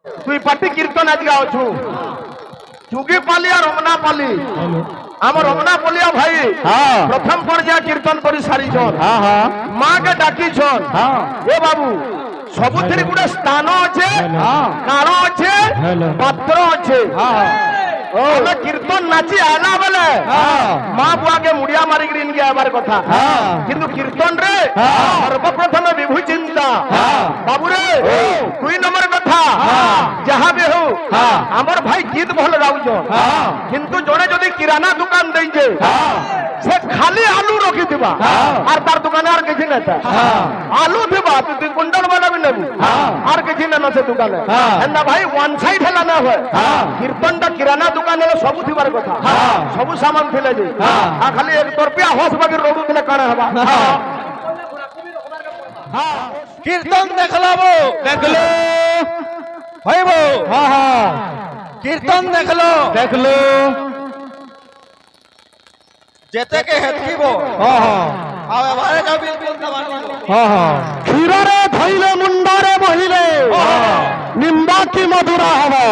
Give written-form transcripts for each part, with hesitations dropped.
তুই পাটি কীর্তন আজ গাওছু যুগি পালি আর রমনা পালি আমার রমনা পলিয়া ভাই প্রথম পর্যায়ে কীর্তন করে সারিছন মা কে ডাকিছন এ বাবু सबुथिर गुडे स्थान अच्छे काल अच्छे पात्र अच्छे हमें कीर्तन नाची आला बेले माँ बुआ के मुड़िया मारिक इनके आबार कथा किंतु कीर्तन रे सर्वप्रथम विभु चिंता बाबू रे 2 नंबर कथा जहाँ भी हो आमर भाई गीत भल गाउछ किंतु जड़े जदि किराना दुकान देइछे से खाली आलू रखी थिबा आर तार दुकान आर किछि नै था आलू थिबा तू कुंटल वाला भी नेबू आर किछि नै न से दुकान एंदा भाई वन साइड हला ना होय कीर्तन ता किराना दुकान ले सब थिबार कथा सब सामान थिले जे आ खाली 1 रुपया होस बाकी रोडू थिले काणे हबा कीर्तन देखलो भाईबो हां हां कीर्तन देखलो जेते के हेतकीबो हां हां आवे भारे का बिल्कुल दबानी हां हां क्षीर रे धइले मुंडारे बहिले निम्बा की मधुरा हबो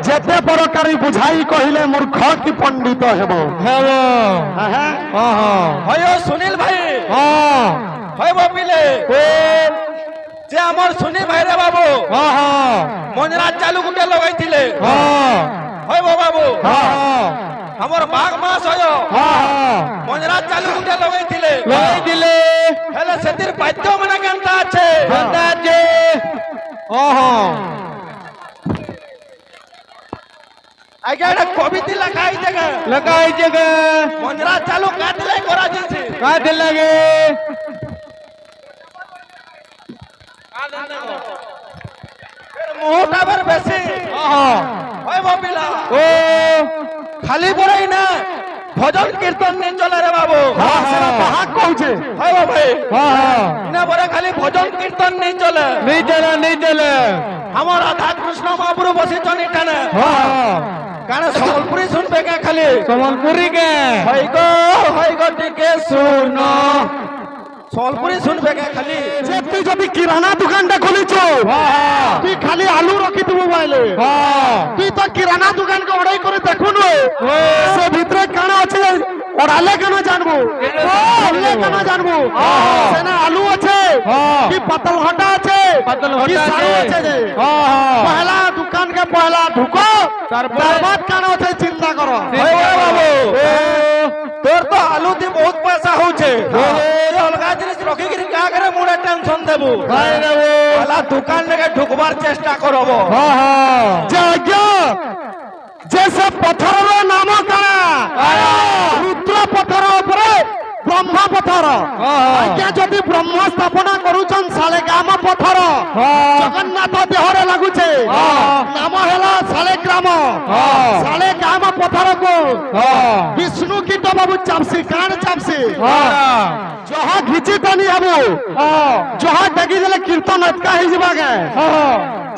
जेते परकारी बुझाई कहिले मूर्ख की पंडित हेबो हेबो हां हां भयो सुनील भाई हां भाईबो पिले जे हमर सुनी भाई रे बाबू हां हां मनराज चालू गुटे लगाइथिले हां भाईबो बाबू हां हां हमर बाग मास होयो हां हां मनराज चालू गुटे लगाइथिले हेले सेतिर बाद्य मना केनता আছে ओहो आगे एक कविता लगाई जगह मनराज चालू काटले करा दिसे काट लगे मोटा बर बेसी हां ओए बाबिला ओ खाली बड़ाई ना भजन कीर्तन नहीं चले रे बाबू हां सेना बाहक कहूचे हां भाई हां हां इना बड़े खाली भजन कीर्तन नहीं चले हमर राधा कृष्ण महाप्रभु बसी चनी ठाने हां काने संबलपुरी सुनबे का खाली संबलपुरी के हई गो टिके सुनो संबलपुरी सुनबे का खाली जे तू जदी किराना दुकानटा खोलिछो तू खाली आलू रखी तू मोबाइल तू तो किराना दुकान के ओड़ाई करे देखुनु से भितरे काना আছে ओड़ाले केना जानबो ओड़ले केना जानबो सेना आलू আছে कि पतल हटा আছে कि सारू আছে जे पहला दुकान के पहला ढुको बर्बाद काना আছে चिंता करो बाबू तोर तो आलू दी बहुत पैसा होछे अलगा जिनिस रखी गिरी का करे मुड़े टेंशन देबू भाई रे वो वाला दुकान लेके ढुकबार चेष्टा करबो हां हां जाग्या जैसे पत्थर रो नाम काना रुद्र पत्थर ऊपर ब्रह्मा पत्थर आज्ञा जदि ब्रह्म स्थापना करूछन साले गाम पत्थर जगन्नाथ देहरे लागुछे नाम हेला साले ग्राम साले गाम पत्थर को विष्णु कीट बाबू चापसी कान चापसी जहा घिची तनी हबू जहा डगी देले कीर्तन अटका ही जबा गे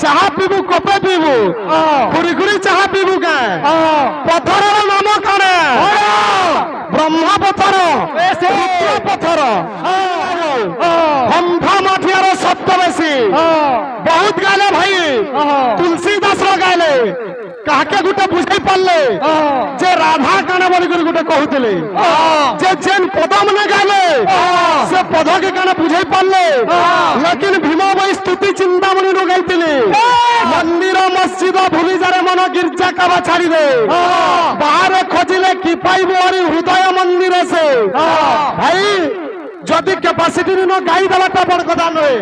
चाहा पीबू कपे पीबू गुरी गुरी चाहा पीबू गे पत्थर नाम काने ब्रह्मा पत्थर रुद्र पत्थर हंधा माठियार शब्द बेसी बहुत गाले भाई तुलसीदास गाइले काके गुटे बुझाई पारले जे राधा काने बोली गुटे कहूतिले जे जेन पद मने गाइले से पद के काने बुझाई पारले लेकिन भीमा भाई स्तुति चिंतामणि रो गाइतिले मंदिर मस्जिद भूली जारे मन गिरजा का छाड़ी दे बाहर खोजिले की पाइबो और हृदय मंदिर से भाई जदि कैपेसिटी न गाई देवाटा बड़ कथा नय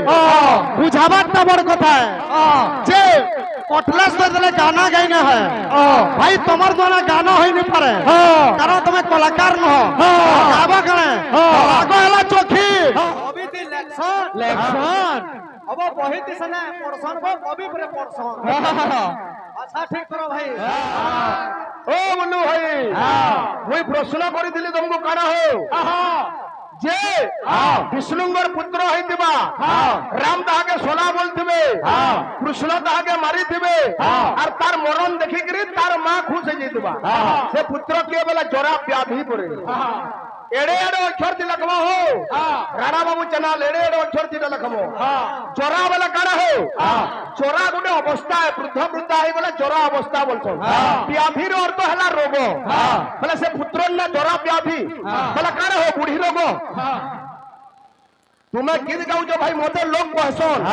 बुझावाटा बड़ कथा है जे कटलेस देले गाना गाइना है भाई तुम्हार द्वारा गाना होई नहीं पारे कारण तुम कलाकार न हो गाबा कने आगो हला चोखी अभी ती लेक्शन अब बही दिसना पड़सन को कवि पर पड़सन अच्छा ठीक करो भाई ओ मुन्नू भाई मुई प्रश्न करी दिली तुमको काना हो जे विष्णुंगर पुत्र होइतिबा राम ताके सोना बोलथिबे कृष्ण ताके मारिथिबे और तार मरण देखि करी तार मां खुश हो जइतिबा से पुत्र के बेला जरा व्याधि पड़े एड़े एड़े अक्षर थी लखमो हो राणा बाबू चैनल एड़े एड़े अक्षर थी लखमो चोरा वाला काड़ा हो चोरा गुटे अवस्था है वृद्ध वृद्धा है बोले चोरा अवस्था बोलछो व्याधि रो अर्थ हला रोग बोले से पुत्र ना चोरा व्याधि बोले काड़ा हो बुढ़ी रोग तुम्हें गीत गाउछ भाई मते लोग कहसन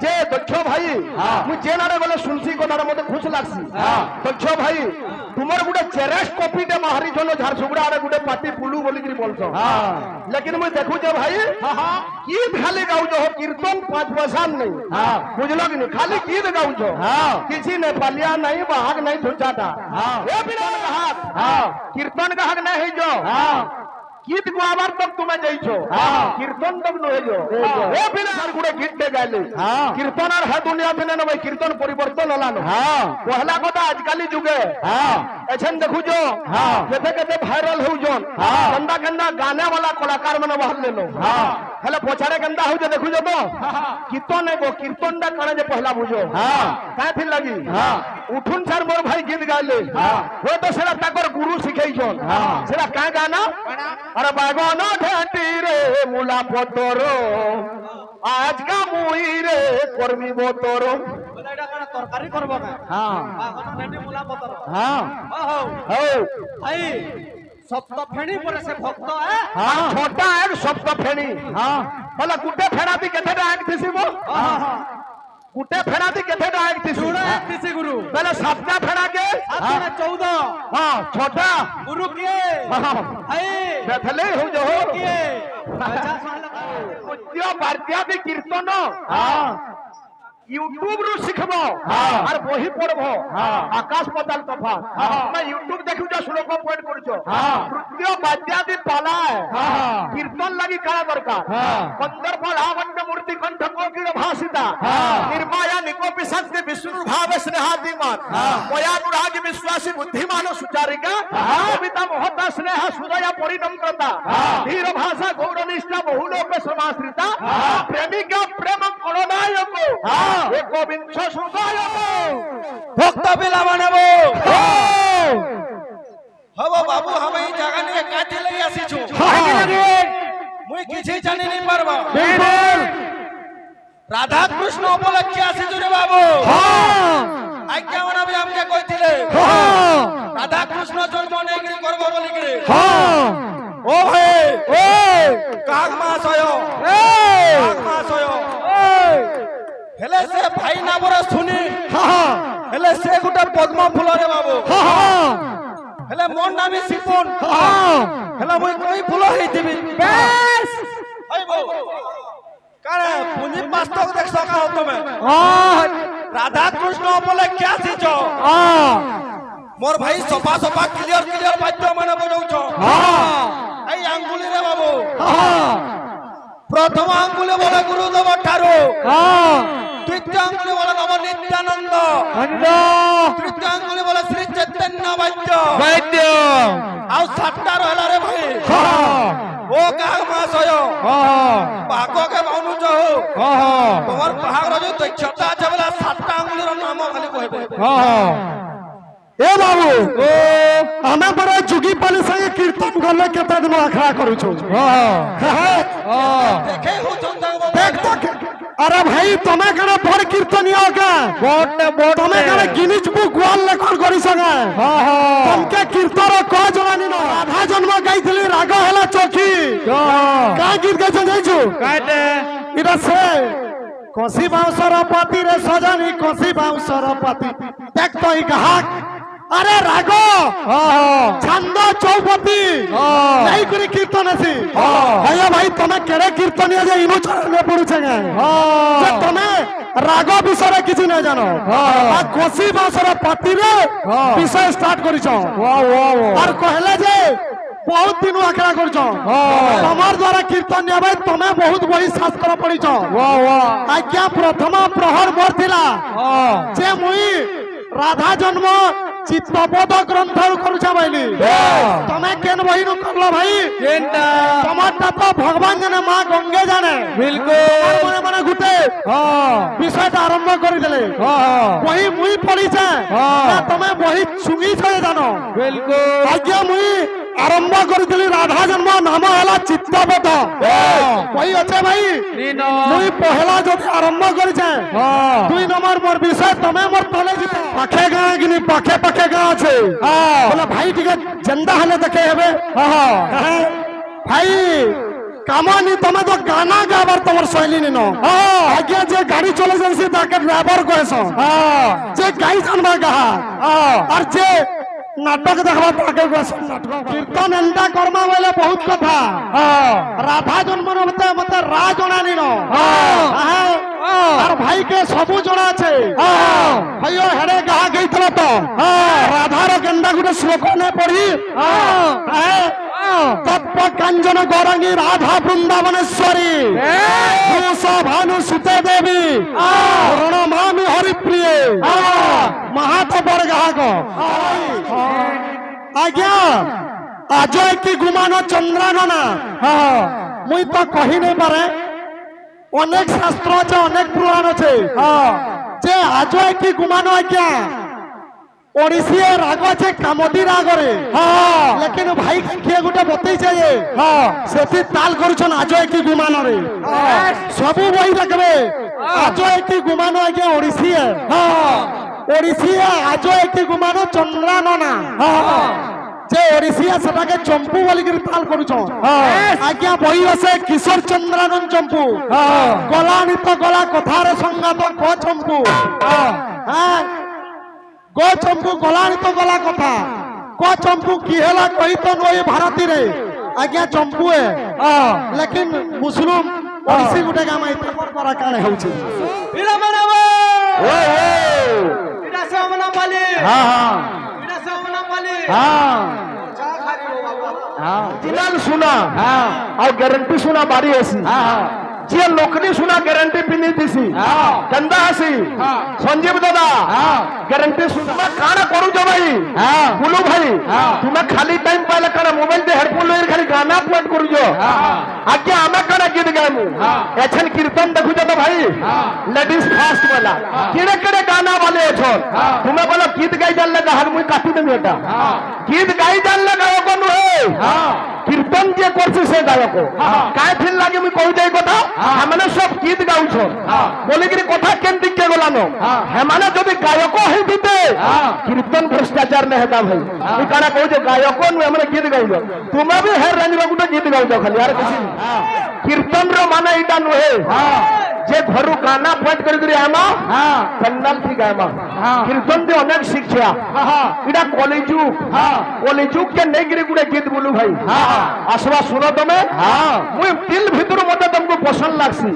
जे दक्ष भाई मु जेनारे गले सुनसी कोनारे मते खुश लागसी दक्ष भाई तुमर गुटे चेरेस कॉपी दे माहरी जनो झारसुगुड़ा आरे गुटे पार्टी पुलू बोली करी बोलछो लेकिन मु देखु जे भाई गीत खाली गाउछ हो कीर्तन 5 पैसा नहीं बुझलो कि नहीं खाली गीत गाउछ किसी नेपालिया नहीं बाहक नहीं छुचाटा ए बिना कहा कीर्तन का हक नहीं जो गीत गावार तक तुम्हें जाइछो कीर्तन तक न हेजो ए बिना सर गुडे गीत दे गाइले कीर्तन आर है दुनिया में न भाई कीर्तन परिवर्तन हलानो पहला কথা आजकल जुगे एछन देखु जो केते केते वायरल हो जोन गंदा गंदा गाने वाला कलाकार माने बाहर लेलो हेले पछारे गंदा हो जे देखु जो तो कीर्तन है वो कीर्तन दा कणे जे पहला बुझो काहे फिर लगी उठुन सर मोर भाई गीत गाइले वो तो सेरा ताकर गुरु सिखाई जोन सेरा का गाना अरे बागोन ढेटी रे मुला पतरो आज का मुई रे कर्मी बतरो এটা কোন তরকারি করব না বাগন ঢেটি মুলা পতর हो ভাই সপ্ত ফেणी পরে সে ভক্ত छोटा एक सप्त फेणी बोला गुटे फेड़ा भी केते डाक थिसी वो गुटे फेड़ा भी केते डाक थिसी जुड़ा किसी गुरु बोले सप्ता फेड़ा के 14 हां छोटा गुरु के भाई बेथले हो जो हो के 50 साल उद्यो भारतीय भी कीर्तन यूट्यूब रु सिखबो और वही पढ़बो आकाश पाताल तफात मैं यूट्यूब देखु जा श्लोक पॉइंट करछो नृत्य वाद्यादि पाला है कीर्तन लगी काला दरकार पंदर फलावंत मूर्ति कंठ कोकिल भासिता निर्माया निकोपि सत्य विष्णु भाव स्नेहादिमान मया अनुराग विश्वासी बुद्धिमान सुचारिका कविता महता स्नेह सुदय परिनम्रता धीर भाषा गौरनिष्ठा बहुलोक समाश्रिता प्रेमिका प्रेम करुणायको एकविंश सुदायको ভক্ত বিলা বানাবো হবো বাবু আমি এই জায়গা নিয়ে কাটি লই আসিছু মুই কিছু জানি নি পারবা बिल्कुल রাধা কৃষ্ণ উপলক্ষে আসিছু রে বাবু আজ্ঞা মানবি আমাকে কইছিলে রাধা কৃষ্ণ জন্ম নেই করব বলি করে ও ভাই ও কাক মাস হয়ো কাক মাস হয়ো হেলে সে ভাই না বড় শুনি হেলে সে গুটা পদ্ম ফুল রে বাবু হেলে মন নামি সিপুন হেলে মই কই ফুল হইতিবি বেশ হইবো কারে পুঁজি পাস্তক দেখছ কাও তুমি রাধা কৃষ্ণ উপলক্ষে আসিছ মোর ভাই সফা সফা ক্লিয়ার ক্লিয়ার বাদ্য মানে বজাউছ এই আঙ্গুলি রে বাবু প্রথম আঙ্গুলি বলে গুরুদেব ঠারু তৃতীয় আঙ্গুলি বলে নব নিত্যানন্দ তৃতীয় আঙ্গুলি বলে শ্রী চৈতন্য বাদ্য আউ সাতটা রহলা রে ভাই ও কাক মাস হয় পাককে বাউনুছ তোমার পাহাড় যে দক্ষতা আছে বলে সাতটা আঙ্গুলির নাম খালি কইবে ए बाबू हमें बड़ा जुगी पाली संगे कीर्तन गले केते दिन अखड़ा करू छु देखे हो चंदा देख तो अरे भाई तमे कने बड़ कीर्तनिया का बोट तमे कने गिनीज बुक वर्ल्ड रेकॉर्ड करी संगे तमके कीर्तन को जवानी न राधा जन्म गाइथली राग हला चौकी का गीत गाइछ जाइछु काटे इरा से कोसी बाउसर पाती रे सजनी कोसी बाउसर पाती देख तो ई घाक अरे रागो छंद चौपती नहीं करी कीर्तन आसी भैया भाई तमे केड़े कीर्तनिया जे इनु चरणे पड़ुछे गे जे तमे रागो विषय किछि नै जानो आ कोसी बासर पाती रे विषय स्टार्ट करिछो और कहले जे बहुत दिन आखड़ा करछो तमार द्वारा कीर्तन ने भाई तमे बहुत बही शास्त्र पढ़िछो आज्ञा प्रथम प्रहर मोर थिला जे मुई রাধা জন্ম চিত্তবোধ গ্রন্থ করুছা বাইলি তুমি কেন বহিনু করলো ভাই কেনটা তোমারটা তো ভগবান জানে মা গঙ্গে জানে বিলকুল মনে মনে ঘুটে বিষয়টা আরম্ভ করে দিলে বহি মুই পড়িছে না তুমি বহি শুনিছ জানো বিলকুল আজ্ঞা মুই আরম্ভ করেছিলি রাধা জন্ম নাম হলা চিত্তবোধ বহি আছে ভাই মুই পহেলা যদি আরম্ভ করেছে 2 নম্বর মোর বিষয় তুমি মোর তলে দিতে পাখে গাঁ গিনি পাখে পাখে গাঁ আছে বলে ভাই টিকে জেন্দা হলে দেখে হবে ভাই কামানি তুমি তো গানা গাবার তোমার শৈলী নিন আগে যে গাড়ি চলে যাচ্ছে তাকে ড্রাইভার কয়েছ যে গাই জানবা গাহা আর যে নাটক দেখবা তাকে কয়েছ নাটক কীর্তন এন্টা কর্মা বলে বহুত কথা রাধা জন্ম মতে মতে রা জনা নিন আর ভাইকে সবু জনা আছে ভাইও হেড়ে গাহা গেইছিল তো রাধার গেন্দা গুটে শ্লোক নে পড়ি তৎপ কাঞ্জন গৌরাঙ্গী রাধা বৃন্দাবনেশ্বরী ভানু সুতে দেবী রণমামি হরিপ্রিয়ে মাহাতো বড় গাহক আজ্ঞা আজ কি গুমানো চন্দ্রাননা মুই তো কহি নাই পারে অনেক শাস্ত্র আছে অনেক পুরাণ আছে যে আজ কি গুমানো আজ্ঞা ওড়িশিয়া রাগ আছে কামতি রাগরে লেকিন ভাই কিଏ গোটে বতেইছে যে সেটি তাল করছন আজ কি গুমানরে সবু বই রাখবে আজ কি গুমান আজ্ঞা ওড়িশিয়া ওড়িশিয়া আজ কি গুমান চন্দ্রাননা যে ওড়িশিয়া সেটাকে চম্পু বলিকি তাল করছন আজ্ঞা বই আছে কিশোর চন্দ্রানন চম্পু গলানি তো গলা কথারে সংগাত ক চম্পু হ্যাঁ গো চম্পু গলানি তো গলা কথা ক চম্পু কি হেলা কহি তো নই ভারতী রে আজ্ঞা চম্পু এ লেকিন মুসলিম ওড়িশি গুটে গাম তাকর পরা কানে হউছে এটা সামনা পালি এটা সামনা পালি চা খারি বাবা জিনাল শুনা আর গ্যারান্টি শুনা বাড়ি আসি যে লোকনি শুনা গ্যারান্টি পিনি দিছি কেন্দা আসি সঞ্জীব দাদা গ্যারান্টি শুনা কানা করুছ ভাই বুলু ভাই তুমি খালি টাইম পাইলে কানা মোবাইল দে হেডফোন লই খালি গানা প্লেট করুছ আজ্ঞা আমি কানা গীত গাইমু এছন কীর্তন দেখুছ তো ভাই লেডিস ফার্স্ট वाला কেড়ে কেড়ে গানা वाले এছন তুমি বলো গীত গাই জানলে গাহার মুই কাটি দেবি এটা গীত গাই জানলে গায়ক নুহে কীর্তন যে করছে সে গায়ক কায় ফিল লাগে মুই কই যাই কথা হেমানে সব গীত গাউছ বলিকি কথা কেন দিকে গলানো হেমানে যদি গায়ক হই দিতে কীর্তন ভ্রষ্টাচার নে হেতা ভাই তুই কানা কই যে গায়ক নু আমরা গীত গাইব তুমি भी হের রাঞ্জবা গুটা গীত গাউছ খালি আর কিছু কীর্তন র মানে এটা নুহে যে ঘরু গানা পয়েন্ট করি আমা পেন্ডাল ঠিক আমা কীর্তন দিয়ে অনেক শিক্ষা এটা কলিযুগ কে নেগিরি গুড়ে গীত বলু ভাই আসবা শুনো তুমি মুই দিল ভিতর মতে তোমাকে পছন্দ লাগছি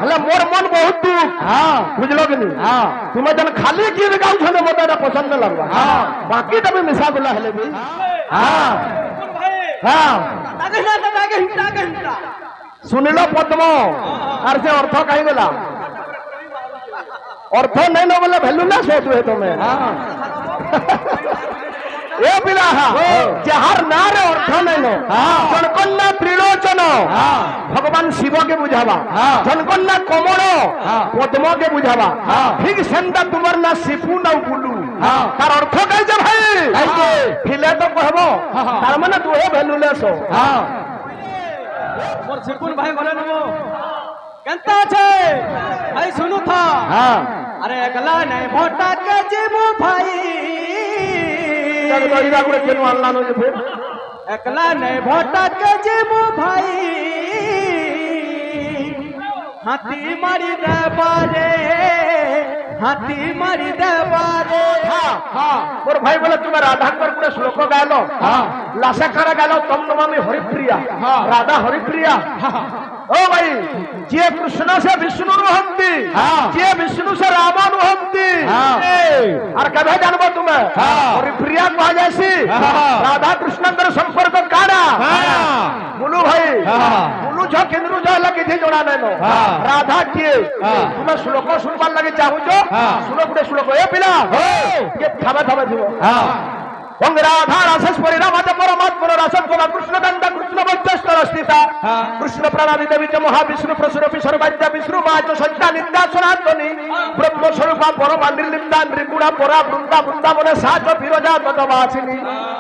হলে মোর মন বহুত দুঃখ বুঝলো কি নি তুমি যেন খালি গীত গাউছ না মতে এটা পছন্দ লাগবা বাকি তুমি মিশা বলা হলে বি শুনিল পদ্ম আর সে অর্থ কাই গলা অর্থ নাই না বলে ভ্যালু না সে তুই তুমি এ পিলা যাহার নারে অর্থ নাই নো জনকন্যা ত্রিলোচন ভগবান শিবকে বুঝাবা জনকন্যা কমল পদ্মকে বুঝাবা ঠিক সেন্টা তোমার না শিপু না বুলু তার অর্থ কাইছে ভাই ফিলে তো কহব তার মানে তুই ভ্যালু লেস মোর সিপুন ভাই বলে নেবো কেনতা আছে ভাই শুনু থা আরে একলা নাই ভোটা কে জীবু ভাই একলা নাই ভোটা কে জীবু ভাই হাতি মারি দেবারে হাতি মারি দেবারে মোর ভাই বলে তুমি রাধাঙ্কর পুরো শ্লোক গাইলো লাসা খারা গাইলো তম নমামি হরিপ্রিয়া রাধা হরিপ্রিয়া ও ভাই যে কৃষ্ণ সে বিষ্ণু নুহন্তি যে বিষ্ণু সে রাম নুহন্তি আর কবে জানবো তুমি হরিপ্রিয়া কহা যাইছি রাধা কৃষ্ণঙ্কর সম্পর্ক কারা বলু ভাই ବୁଲୁଛ କେନ୍ଦ୍ରୁଛ ହେଲା କିଛି ଜଣା ନାଇଁନ ରାଧା କିଏ ତୁମେ ଶ୍ଲୋକ ଶୁଣବାର ଲାଗି ଚାହୁଁଛ ଶୁଣ ଗୋଟେ ଶ୍ଲୋକ ଏ ପିଲା ଟିକେ ଥାମେ ଥାମେ ଥିବ রাধা রাসেশ পরিণামাতে পরমাত্মর রাসন কোমা কৃষ্ণ গন্ধা কৃষ্ণ বৈদ্যস্তর স্থিতা কৃষ্ণ প্রাণাদি দেবী চ মহাবিষ্ণু প্রসুরপি সর্বাদ্যা বিষ্ণু মাচ সজ্জা নিত্যা সনাতনী ব্রহ্মস্বরূপা পরমা নির্লিপ্তা নৃগুণা পরা বৃন্দা বৃন্দাবনে সাচ বিরজা তদবাসিনী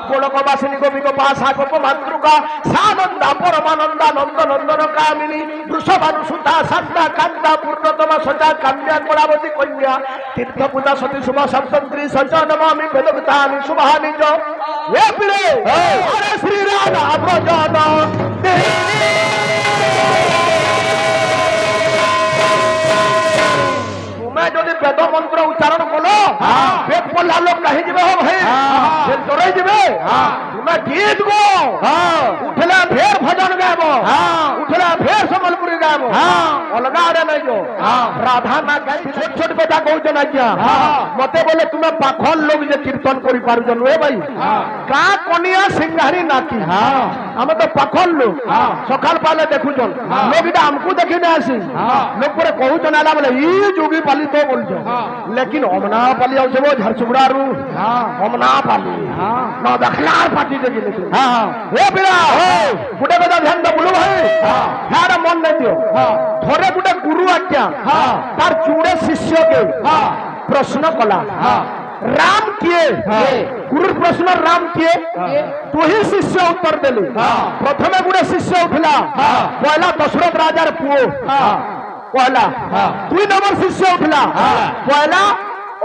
গোলকবাসিনী গোপিক পাশা গোপ মাতৃকা সানন্দা পরমানন্দা নন্দ নন্দন কামিনী বৃষভানুসুতা শান্তা কান্তা পূর্ণতমা সজা কান্যা কলাবতী কন্যা তীর্থপূজা সতী শুভ সপ্তন্ত্রী সচ নমামি বেদবিতানি শুভানি হরে শ্রী রাধা ব্রজন তুমি যদি বেদ মন্ত্র উচ্চারণ কলো পেট পড়লা লোক কাহি যাবে হো ভাই চড়াই যাবে তুমি গীত গো উঠলে ফের ভজন গাইব উঠলে ফের সম্বলপুরী গাইব অলগা আরে নাই গো রাধা না গাই ছোট ছোট কথা কହୁছন আজ্ঞা মতে বলে তুমি পাখল লোক যে কীর্তন করি পারুছন এ ভাই কা কনিয়া সিংহারি নাকি আমি তো পাখল লোক সকাল পালে দেখুছন লোক এটা আমকু দেখি না আসি লোক পরে কହୁছন আলা বলে ই যোগী পালি তো বলছো लेकिन অমনা পালি আউছে বো ঝারসুগুড়ারু অমনা পালি না দেখলার পাটি দেখি লেছি এ পিলা গুটে কথা ধ্যান দে বলু ভাই হ্যাঁ মন নাই দিও ধরে গুটে গুরু আজ্ঞা তার চূড়ে শিষ্যকে প্রশ্ন কলা রাম কিয়ে গুরুর প্রশ্ন রাম কিয়ে তুই শিষ্য উত্তর দেলি প্রথমে গুটে শিষ্য উঠিলা পয়লা দশরথ রাজার পুও পয়লা 2 নম্বর শিষ্য উঠলা পয়লা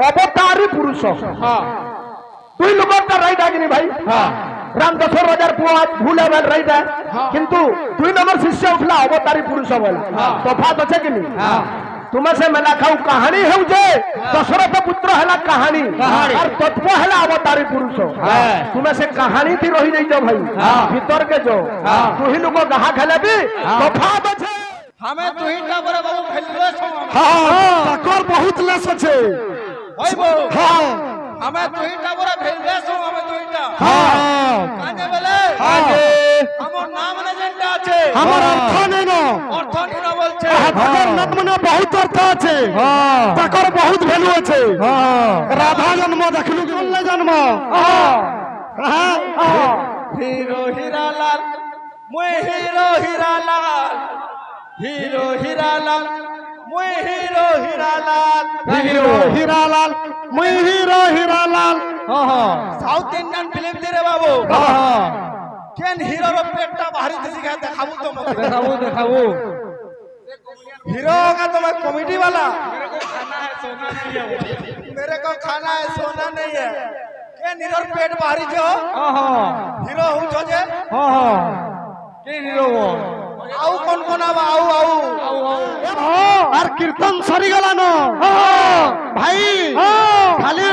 অবতারী পুরুষ 2 লোকটা রাইট আগিনি ভাই রাম দশরথ রাজার পুও ভুল হবে রাইট কিন্তু 2 নম্বর শিষ্য উঠলা অবতারী পুরুষ বলা তফাৎ আছে কি নি तुम्हें से मैं खाऊ कहानी है जे दशरथ पुत्र है कहानी और तत्व है अवतारी पुरुष तुम्हें से कहानी थी रही नहीं जाओ भाई भीतर के जो तू ही लोग कहा खेले भी तफात আছে हमें तुहिटा बरे बाबू भेलले छौ हां तकर बहुत लेस আছে হইবো हां हमें तुहिटा बरे भेलले छौ हमें तुहिटा हां কানে বলে আগে আমার নাম না জানতে আছে আমার অর্থ নেই না অর্থ নিন বলছে তকর নাম না বহুত অর্থ আছে हां তকর বহুত ভ্যালু আছে हां রাধা জন্ম দেখলু কি বললে জন্ম हां হিরো হীরালাল মই হিরো হীরালাল হিরো হীরালাল মই হিরো হীরালাল হিরো হীরালাল মুই hero Hiralal south Indian film দিরে বাবু কেন হিরোর পেটটা বাহারি দিছি কা দেখাবো তো মতে দেখাবো हीरो का तो मैं कॉमेडी वाला मेरे को खाना है सोना नहीं है के हीरो पेट बाहरी जो हीरो हूं जो जे के हीरो आउ कौन आवा आउ আর কীর্তন সরি গেল না ভাই খালি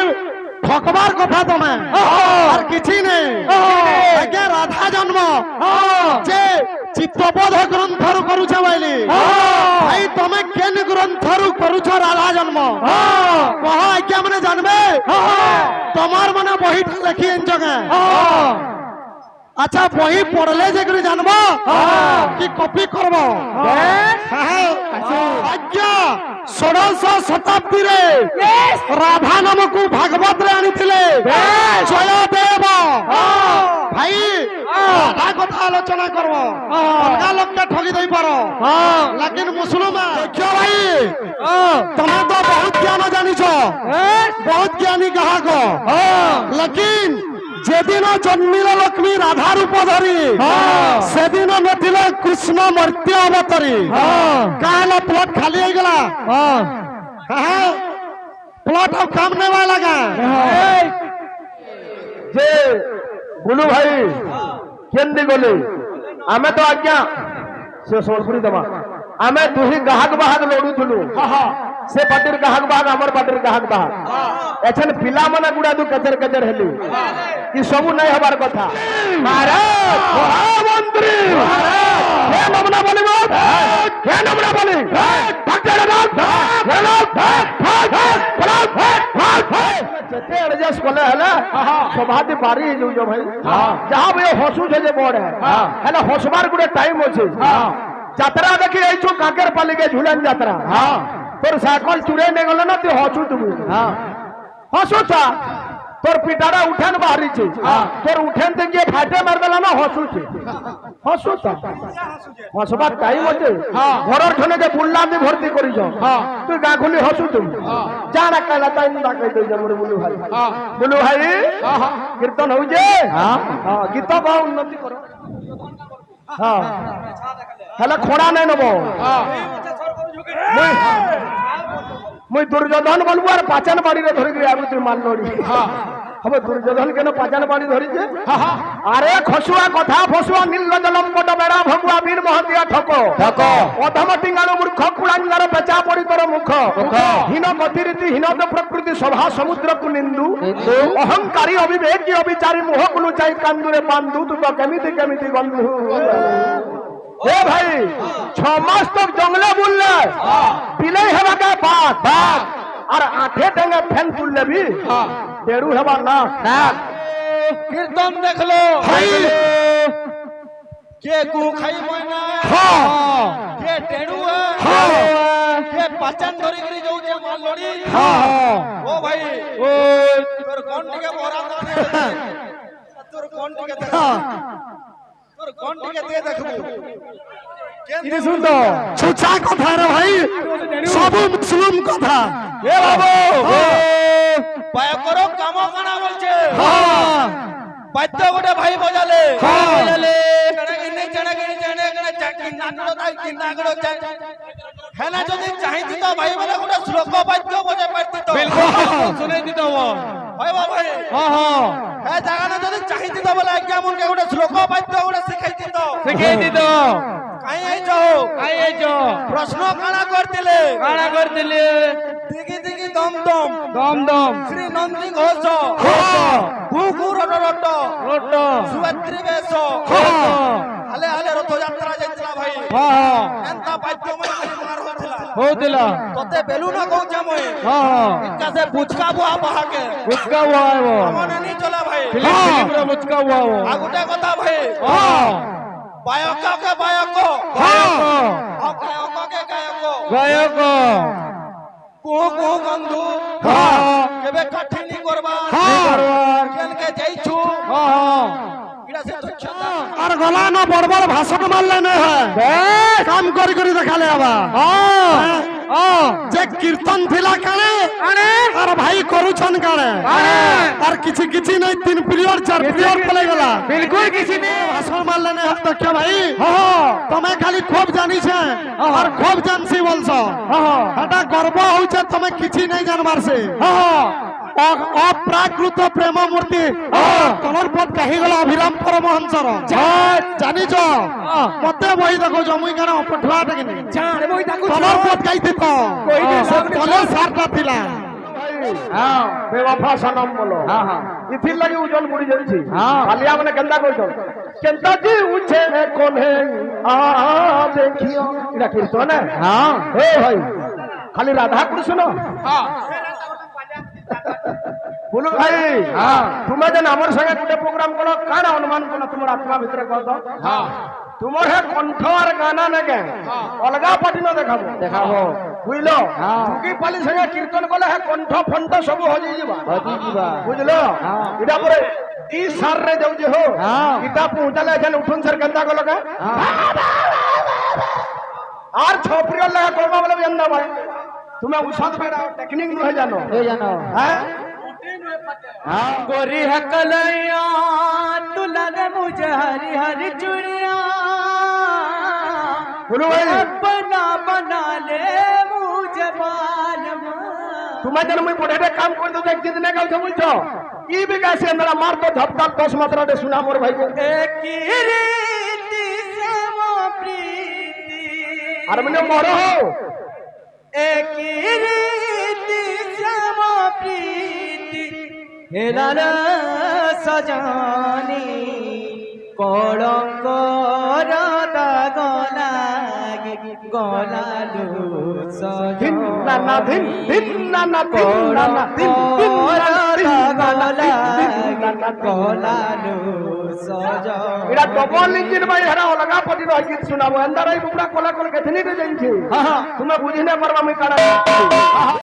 ঠকবার কথা তুমি আর কিছু নেই আগে রাধা জন্ম যে চিত্তবোধ গ্রন্থরু করুছ বলি ভাই তুমি কেন গ্রন্থরু করুছ রাধা জন্ম কহ আজ্ঞা মানে জানবে তোমার মানে বহিটা লেখি এনজগে আচ্ছা বহি পড়লে যে করে জানবো কি কপি করব আজ্ঞা 16শ শতাব্দীরে রাধা নামকু ভাগবত রে আনিଥିଲେ জয়দেব ভাই রাধা কথা আলোচনা করব অলগা লোককে ঠকি দেই পারো লেকিন মুসলমান দেখো ভাই তুমি তো বহুত জ্ঞান জানিছ বহুত জ্ঞানী গ্রাহক লেকিন যেদিন জন্মিল লক্ষ্মী রাধা রূপ ধরি সেদিন নথিলে কৃষ্ণ মর্ত্য অবতারি কাল প্লট খালি হয়ে গেল প্লট আর কাম নেওয়া লাগা যে গুলু ভাই কেন্দি গলি আমি তো আজ্ঞা সে সম্বলপুরী দেবা আমি দুহি গাহক বাহক লড়ুথুলু से पार्टी गाहक बाहक हमर पार्टी गाहक बाहक एछन पिला माने गुडा दु कचर कचर हेली ई सबु नै हबार कथा महाराज महामंत्री हे नमना बोलिबो हे नमना बोली भक्त जगन्नाथ हे लोग যেতে এডজাস্ট কলে হেলে সভাতে পারি যাউছ ভাই যাহা ভাই হসুছে যে বড় হেলে হসবার গুড়ে টাইম আছে যাত্রা দেখি আইছো কাকের পালিকে ঝুলান যাত্রা তোর সাইকেল চুরে নে গেল না তুই হসু তুমি হসুছা তোর পিটাটা উঠেন বাহারিছে তোর উঠেন থেকে ফাটে মারদেলা না হসুছে হসুছা হসবার টাইম আছে ঘরের ঠনে যে বুল্লামি ভর্তি করিছ তুই গা খুলি হসু তুমি যা না কাইলা তাই না কাই দই জমরে বুলু ভাই কীর্তন হউছে গীত গাও উন্নতি করো হেলে খোড়া নাই নব মুই দুর্যোধন বলবো আর পাচান বাড়িরে ধরে গিয়ে আমি তুই মান লড়ি হবে দুর্যোধন কেন পাচান বাড়ি ধরিছে আরে খসুয়া কথা ফসুয়া নীল জলম্পট বেড়া ভগুয়া বীর মহতিয়া ঠক অধম টিঙ্গালো মূর্খ কুড়াঙ্গার বেচা পড়ি তোর মুখ হীন গতিরীতি হীনত প্রকৃতি সভা সমুদ্রকু নিন্দু অহংকারী অবিবেকী অবিচারী মোহকু লুচাই কান্দুরে পান্দু তু তো কেমিতি কেমিতি বন্ধু এ ভাই 6 মাস তক জঙ্গলে বুললে বিলাই হেবাকে বাদ আর আঠে টেঙ্গে ফ্যান তুললে বি তেড়ু হেবা না কীর্তন দেখলো কে গু খাই ময়না কে টেড়ু কে পাচান ধরি গরি যাউছে মাল লড়ি ও ভাই ও তোর কোন টিকে বরা দানে তোর কোন টিকে দেখ তোর কোন টিকে দিয়ে দেখবো ইনি শুনতো ছুচা কথা রে ভাই সবু মুসলিম কথা এ বাবু পায় করো কাম কানা বলছে বাদ্য গোটে ভাই বজালে হেনা যদি চাহিতি তো ভাই বলে গোটে শ্লোক বাদ্য বজাই পারতি তো শুনে দিত ভাই ভাই হে জাগানা যদি চাহিতি তো বলে আজ্ঞা মনকে গোটে শ্লোক বাদ্য গোটে শিখাই দিত কাই আইছো প্রশ্ন কানা করতিলে দিগি দিগি দম দম শ্রী নন্দী ঘোষ গুগু রট সুয়াত্রী বেশ হালে হালে রথযাত্রা যাইতলা ভাই এন্তা বাদ্যময় মার হউতলা তোতে বেলু না কହୁছা মই কাছে বুচকা বুয়া বাহাকে মনে নি চলা ভাই ফিল্ম বুচকা বুয়া আগুটা কথা ভাই বায়ক কুহু বন্ধু কেবে কাঠিনি করবা কেনকে যাইছু আর গলা না বড় বড় ভাষণ মারলে না কাম করি করি দেখালে আবা যে কীর্তন থিলা কানে আর ভাই করুছন কানে আর কিছু কিছু নাই 3 পিরিয়ড 4 পিরিয়ড পলে গলা বিলকুল কিছু নেই ভাষণ মারলে না তো কে ভাই তুমি খালি খুব জানিছ আর খুব জানছি বলছো এটা গর্ব হইছে তুমি কিছু নাই জানবারছে অপ্রাকৃত প্রেম মূর্তি তোমার পথ কাহি গলা অভিরাম পরমহংসর জানিছ মতে বই দেখো জমুই কেন পঠুয়া দেখিনি তোমার পথ গাইতে তো তলে সারটা থিলা বেওয়াফা সনম বলো ইথির লাগি উজল মুড়ি যাইছি কালিয়া মানে কেনতা কইছ কেনতা জি উছে কোনে আ দেখিও এটা কীর্তন হে ভাই খালি রাধা কৃষ্ণ বলু ভাই তুমি যেন আমার সঙ্গে গোটে প্রোগ্রাম করো কানা অনুমান করো তোমার আত্মা ভিতরে কর তোমার হে কণ্ঠ আর গানা নেগে অলগা পাটি না দেখাবো বুঝলো টুকি পালি সঙ্গে কীর্তন করলে হে কণ্ঠ ফণ্ঠ সব হয়ে যাবা বুঝলো এটা পরে ই সার রে যাও যে হো ইটা পৌঁছালে এখানে উঠুন স্যার কেনতা গো লগা আর ছপ্রিয় লাগা করবা বলে এন্দা ভাই তুমি উসাদ বেড়া টেকনিক নহে জানো হ্যাঁ गोरी हकलैया दुल्हन मुझे हरी हरी चूड़िया बोलो भाई अपना बना ले मुझे बाल तुम्हें जन मुई बुढ़े काम कर दो एक जितने का उसे बोलछो ई भी कैसे मेरा मार तो धपका 10 मात्रा दे सुना मोर भाई को एक रीति से वो प्रीति अरे मैंने मोरो हो एक रीति से वो प्रीति হেলাল সজানি কলঙ্কর দাগ লাগে গলালু সজানি ধিন না ধিন ধিন না ধিন না ধিন ধিন এটা ডবল ইঞ্জিন ভাই হেরা অলগা পটি রই গীত শুনাবো এন্দারাই বুকরা কলা কল কেথনি রে যাইছে তুমি বুঝি না পারবা আমি কারা